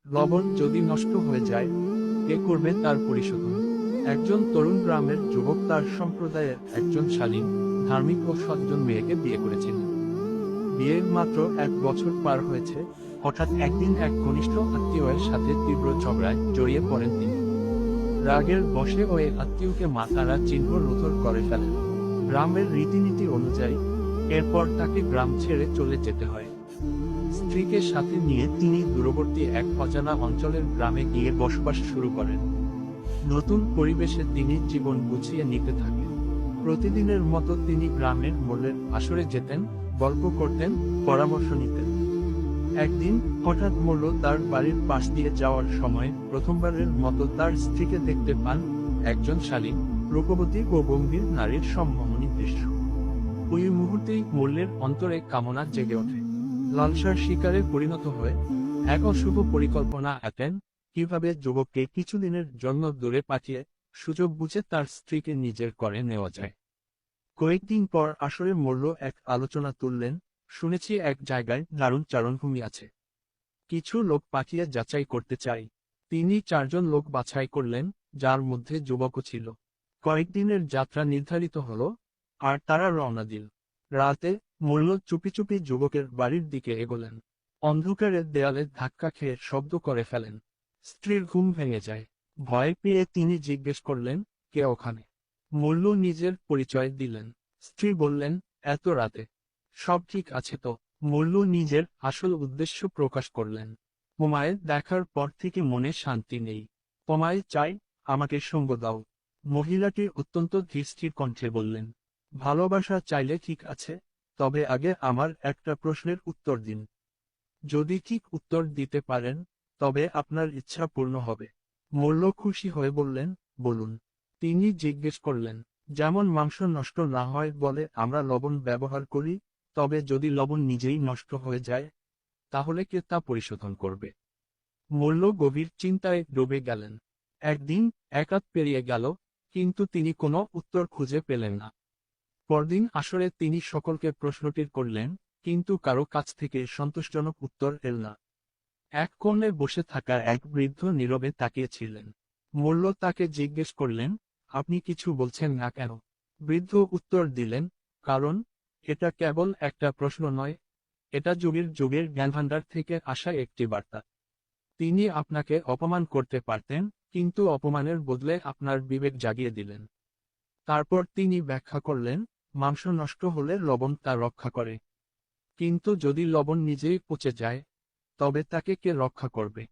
লবণ যদি নষ্ট হয়ে যায়, কে করবে তার পরিশোধন? একজন তরুণ গ্রামের যুবক তার সম্প্রদায়ের একজন শালীন, ধার্মিক ও সজ্জন মেয়েকে বিয়ে করেছিলেন। বিয়ের মাত্র 1 বছর পার হয়েছে, হঠাৎ একদিন এক ঘনিষ্ঠ আত্মীয়ের সাথে তীব্র ঝগড়ায় জড়িয়ে পড়েন তিনি। রাগের বশে ওই আত্মীয়কে মাতারা চিহ্ন রোধর করে ফেলেন। গ্রামের রীতিনীতি অনুযায়ী এরপর তাকে গ্রাম ছেড়ে চলে যেতে হয়। স্ত্রীকে সাথে নিয়ে তিনি দূরবর্তী এক অজানা অঞ্চলের গ্রামে গিয়ে বসবাস শুরু করেন। নতুন পরিবেশে তিনি জীবন গুছিয়ে নিতে থাকেন। প্রতিদিনের মতো তিনি গ্রামের মোড়ের আসরে যেতেন, গল্প করতেন, পরামর্শ নিতেন। একদিন হঠাৎ মোল্ল তার বাড়ির পাশ দিয়ে যাওয়ার সময় প্রথমবারের মতো তার স্ত্রীকে দেখতে পান, একজন শালীন, রূপবতী ও গম্ভীর নারীর সম্মোহনী দৃশ্য। ওই মুহূর্তেই মোল্লের অন্তরে কামনা জেগে ওঠে। লালসার শিকারে পরিণত হয়ে এক অশুভ পরিকল্পনা আঁকেন, কিভাবে যুবককে কিছুদিনের জন্য দূরে পাঠিয়ে সুযোগ বুঝে তার স্ত্রীকে নিজের করে নেওয়া যায়। কয়েকদিন পর আসরে মোল্ল এক আলোচনা তুললেন, শুনেছি এক জায়গায় দারুণ চারণভূমি আছে, কিছু লোক পাঠিয়ে যাচাই করতে চাই। তিনি 4জন লোক বাছাই করলেন, যার মধ্যে যুবকও ছিল। কয়েকদিনের যাত্রা নির্ধারিত হলো, আর তারা রওনা দিল। রাতে মোল্ল চুপি চুপি যুবকের বাড়ির দিকে এগোলেন। অন্ধকারে দেয়ালে ধাক্কা খেয়ে শব্দ করে ফেলেন। স্ত্রীর ঘুম ভেঙে যায়। ভয় পেয়ে তিনি জিজ্ঞেস করলেন, কে ওখানে? মোল্ল নিজের পরিচয় দিলেন। স্ত্রী বললেন, এত রাতে সব ঠিক আছে তো? মোল্ল নিজের আসল উদ্দেশ্য প্রকাশ করলেন। তোমায় দেখার পর থেকে মনে শান্তি নেই। তোমায় চাই, আমাকে সঙ্গ দাও। মহিলাটি অত্যন্ত ধীরস্থির কণ্ঠে বললেন, ভালোবাসা চাইলে ঠিক আছে, তবে আগে আমার একটা প্রশ্নের উত্তর দিন। যদি ঠিক উত্তর দিতে পারেন, তবে আপনার ইচ্ছা পূর্ণ হবে। মোল্ল খুশি হয়ে বললেন, বলুন। তিনি জিজ্ঞেস করলেন, যেমন মাংস নষ্ট না হয় বলে আমরা লবণ ব্যবহার করি, তবে যদি লবণ নিজেই নষ্ট হয়ে যায়, তাহলে কে তা পরিশোধন করবে? মোল্ল গভীর চিন্তায় ডুবে গেলেন। একদিন এক রাত পেরিয়ে গেল, কিন্তু তিনি কোনো উত্তর খুঁজে পেলেন না। পরদিন আসরে তিনি সকলকে প্রশ্নটির করলেন, কিন্তু কারো কাছ থেকে সন্তোষজনক উত্তর এল না। এক কোণে বসে থাকা এক বৃদ্ধ নীরবে তাকিয়েছিলেন। মোল্ল তাকে জিজ্ঞেস করলেন, আপনি কিছু বলছেন না কেন? বৃদ্ধ উত্তর দিলেন, কারণ এটা কেবল একটা প্রশ্ন নয়, এটা যুগের যুগের জ্ঞানভাণ্ডার থেকে আসা একটি বার্তা। তিনি আপনাকে অপমান করতে পারতেন, কিন্তু অপমানের বদলে আপনার বিবেক জাগিয়ে দিলেন। তারপর তিনি ব্যাখ্যা করলেন, মাংস নষ্ট হলে লবণ তা রক্ষা করে, কিন্তু যদি লবণ নিজেই পচে যায়, তবে তাকে কে রক্ষা করবে?